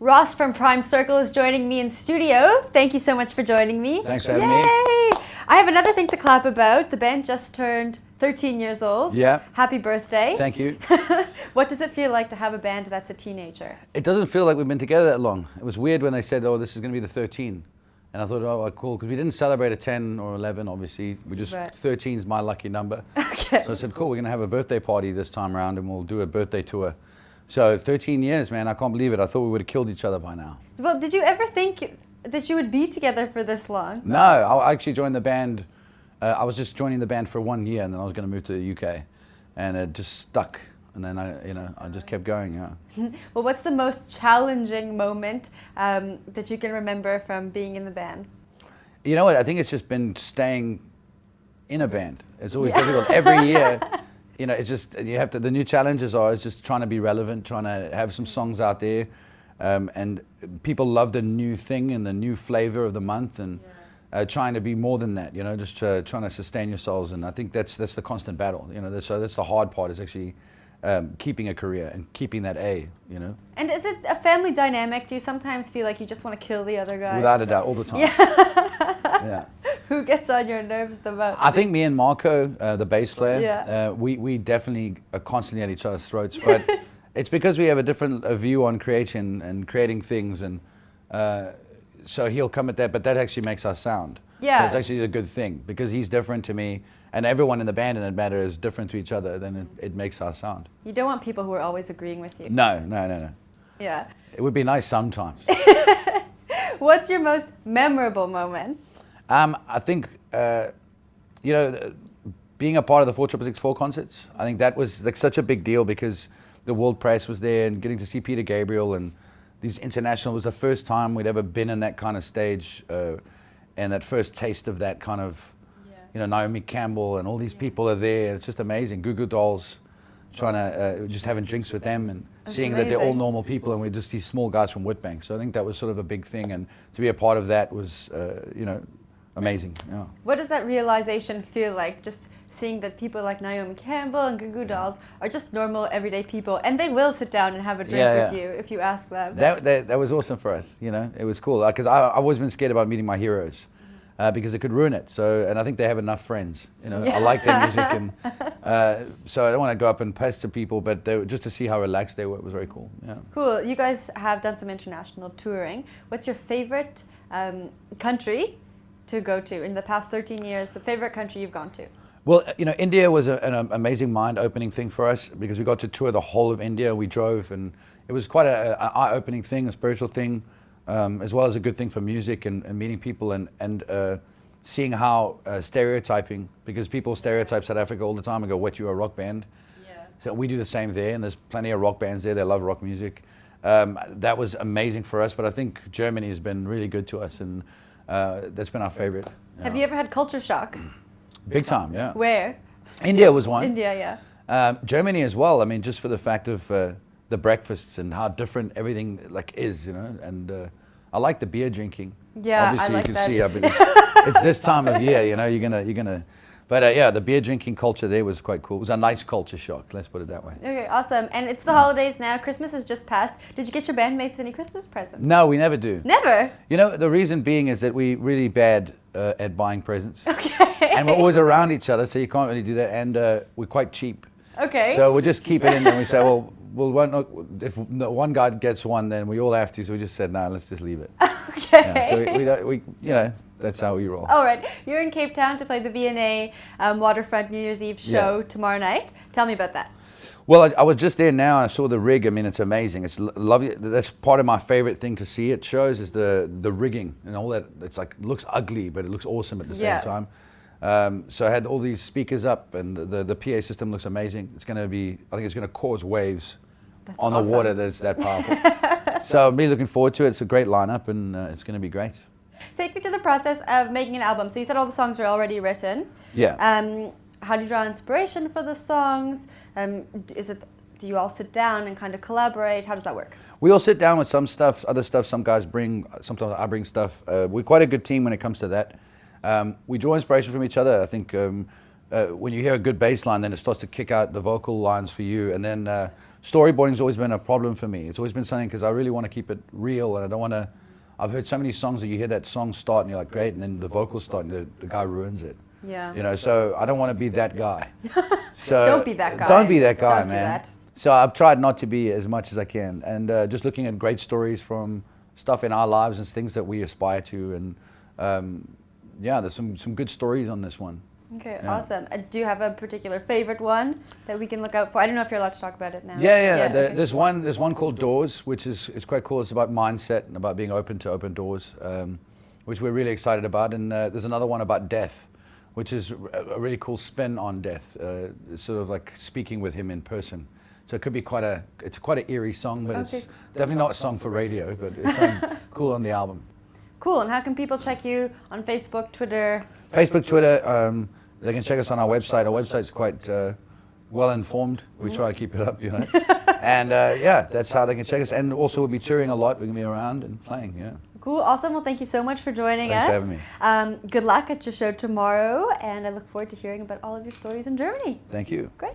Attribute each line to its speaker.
Speaker 1: Ross from Prime Circle is joining me in studio. Thank you so much for joining me.
Speaker 2: Thanks for having me.
Speaker 1: I have another thing to clap about. The band just turned 13 years old.
Speaker 2: Yeah.
Speaker 1: Happy birthday.
Speaker 2: Thank you.
Speaker 1: What does it feel like to have a band that's a teenager?
Speaker 2: It doesn't feel like we've been together that long. It was weird when they said, oh, this is going to be the 13. And I thought, oh, cool, because we didn't celebrate a 10 or 11, obviously. We just,
Speaker 1: Right.
Speaker 2: 13 is my lucky number.
Speaker 1: Okay.
Speaker 2: So I said, cool, we're going to have a birthday party this time around and we'll do a birthday tour. So 13 years, man, I can't believe it. I thought we would have killed each other by now.
Speaker 1: Well, did you ever think that you would be together for this long?
Speaker 2: No, I actually joined the band. I was just joining the band for 1 year and then I was going to move to the UK. And it just stuck. And then I just kept going, yeah.
Speaker 1: Well, what's the most challenging moment that you can remember from being in the band?
Speaker 2: You know what? I think it's just been staying in a band. It's always difficult. Every year, it's just, you have to, the new challenges are, it's just trying to be relevant, trying to have some songs out there. And people love the new thing and the new flavor of the month and trying to be more than that, just trying to sustain yourselves. And I think that's the constant battle, so that's the hard part is actually keeping a career and keeping that A.
Speaker 1: And is it a family dynamic? Do you sometimes feel like you just want to kill the other guy?
Speaker 2: Without a doubt, all the time.
Speaker 1: Yeah. Who gets on your nerves the most?
Speaker 2: I think me and Marco, the bass player,
Speaker 1: Yeah.
Speaker 2: we definitely are constantly at each other's throats. But it's because we have a different view on creation and creating things, and so he'll come at that. But that actually makes us sound.
Speaker 1: Yeah.
Speaker 2: So it's actually a good thing because he's different to me, and everyone in the band in that matter is different to each other. Then it makes our sound.
Speaker 1: You don't want people who are always agreeing with you.
Speaker 2: No.
Speaker 1: Yeah.
Speaker 2: It would be nice sometimes.
Speaker 1: What's your most memorable moment?
Speaker 2: I think, being a part of the 4664 concerts, I think that was like such a big deal because the world press was there and getting to see Peter Gabriel and these international was the first time we'd ever been in that kind of stage and that first taste of that kind of, Naomi Campbell and all these people are there. It's just amazing. Goo Goo Dolls, trying to, just having drinks with them and seeing that they're all normal people and we're just these small guys from Witbank. So I think that was sort of a big thing and to be a part of that was, amazing. Yeah.
Speaker 1: What does that realization feel like? Just seeing that people like Naomi Campbell and Goo Goo Dolls are just normal, everyday people, and they will sit down and have a drink with you if you ask them.
Speaker 2: That was awesome for us. It was cool because I've always been scared about meeting my heroes because it could ruin it. So, and I think they have enough friends. I like their music, and so I don't want to go up and pester people, but just to see how relaxed they were, it was very cool. Yeah.
Speaker 1: Cool. You guys have done some international touring. What's your favorite country to go to in the past 13 years, the favorite country you've gone to?
Speaker 2: Well, India was an amazing mind-opening thing for us because we got to tour the whole of India. We drove and it was quite an eye-opening thing, a spiritual thing, as well as a good thing for music and meeting people and seeing how stereotyping, because people stereotype South Africa all the time and go, what, you're a rock band? Yeah. So we do the same there and there's plenty of rock bands there. They love rock music. That was amazing for us, but I think Germany has been really good to us and that's been our favorite.
Speaker 1: Have you ever had culture shock?
Speaker 2: Big time, yeah.
Speaker 1: Where?
Speaker 2: India was one.
Speaker 1: India, yeah.
Speaker 2: Germany as well. I mean, just for the fact of the breakfasts and how different everything is, and I like the beer drinking.
Speaker 1: Yeah,
Speaker 2: obviously
Speaker 1: I like
Speaker 2: you can
Speaker 1: that.
Speaker 2: see. I mean, it's this time of year, you're gonna. But yeah, the beer drinking culture there was quite cool. It was a nice culture shock. Let's put it that way.
Speaker 1: Okay, awesome. And it's the holidays now. Christmas has just passed. Did you get your bandmates any Christmas presents?
Speaker 2: No, we never do.
Speaker 1: Never?
Speaker 2: The reason being is that we're really bad at buying presents.
Speaker 1: Okay.
Speaker 2: And we're always around each other, so you can't really do that. And we're quite cheap.
Speaker 1: Okay.
Speaker 2: So we just keep it in and we say, well, if one guy gets one, then we all have to. So we just said, no, let's just leave it.
Speaker 1: Okay.
Speaker 2: Yeah, so we that's how we roll.
Speaker 1: All right. You're in Cape Town to play the V&A Waterfront New Year's Eve show tomorrow night. Tell me about that.
Speaker 2: Well, I was just there now and I saw the rig. I mean, it's amazing. It's lovely. That's part of my favorite thing to see at shows is the rigging and all that. It's like, it looks ugly, but it looks awesome at the same time. So I had all these speakers up and the PA system looks amazing. It's going to be, I think it's going to cause waves on the water that's that powerful. So I'm really looking forward to it. It's a great lineup and it's going to be great.
Speaker 1: Take me through the process of making an album. So you said all the songs are already written.
Speaker 2: Yeah.
Speaker 1: How do you draw inspiration for the songs? Do you all sit down and kind of collaborate? How does that work?
Speaker 2: We all sit down with some stuff, other stuff some guys bring, sometimes I bring stuff. We're quite a good team when it comes to that. We draw inspiration from each other. I think when you hear a good bass line, then it starts to kick out the vocal lines for you. And then storyboarding's always been a problem for me. It's always been something because I really want to keep it real, and I don't want to. I've heard so many songs that you hear that song start and you're like, great, and then the vocals start and the guy ruins it.
Speaker 1: Yeah.
Speaker 2: You know, so I don't want to be that guy. So
Speaker 1: Don't be that guy.
Speaker 2: Don't be that guy,
Speaker 1: Don't do
Speaker 2: man.
Speaker 1: that.
Speaker 2: So I've tried not to be as much as I can, and just looking at great stories from stuff in our lives and things that we aspire to, and yeah, there's some good stories on this one.
Speaker 1: Okay,
Speaker 2: Yeah.
Speaker 1: awesome. Do you have a particular favorite one that we can look out for? I don't know if you're allowed to talk about it now.
Speaker 2: Yeah.
Speaker 1: Okay.
Speaker 2: There's one called Doors, which is quite cool. It's about mindset and about being open to open doors, which we're really excited about. And there's another one about death, which is a really cool spin on death, sort of like speaking with him in person. So it could be quite an eerie song, but
Speaker 1: Okay.
Speaker 2: it's definitely not a song for radio, but it's something cool on the album.
Speaker 1: Cool. And how can people check you on Facebook, Twitter?
Speaker 2: Facebook, Twitter, they can check us on our website. Our website's quite well informed. We try to keep it up, you know. And yeah, that's how they can check us. And also we'll be touring a lot. We're going to be around and playing, yeah.
Speaker 1: Cool. Awesome. Well, thank you so much for joining
Speaker 2: Thanks
Speaker 1: us.
Speaker 2: for having me.
Speaker 1: Good luck at your show tomorrow, and I look forward to hearing about all of your stories in Germany.
Speaker 2: Thank you.
Speaker 1: Great.